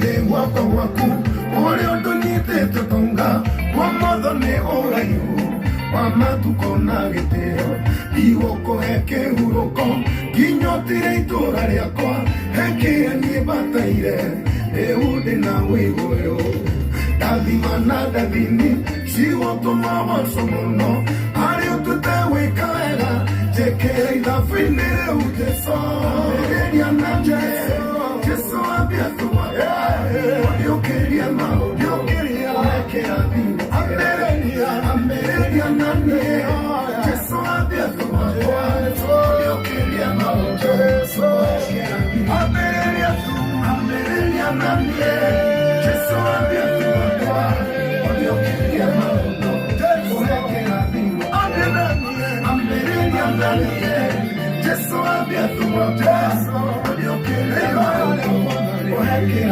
Wende wako waku Ore ondo nite tutonga Kwa motho ne oraihu Wamatuko na giteo Igoko heke uroko Ginyotire itora riakwa Heke anie bataire Eude na wigoyo Dathima na dathini Sigoto mawaso muno Ari utute wika wega Jekere ithafinire ujeso Ambìrìria na Jesu abia tuwa Odiokeria ma odiokeria Lekera thini Ambìrìria na Jesu abia tuwa Odiokeria ma odiokeria Ambìrìria na Jesu abia tuwa Odiokeria ma odiokeria Ambìrìria na Jesu abia tuwa Odiokeria ma odiokeria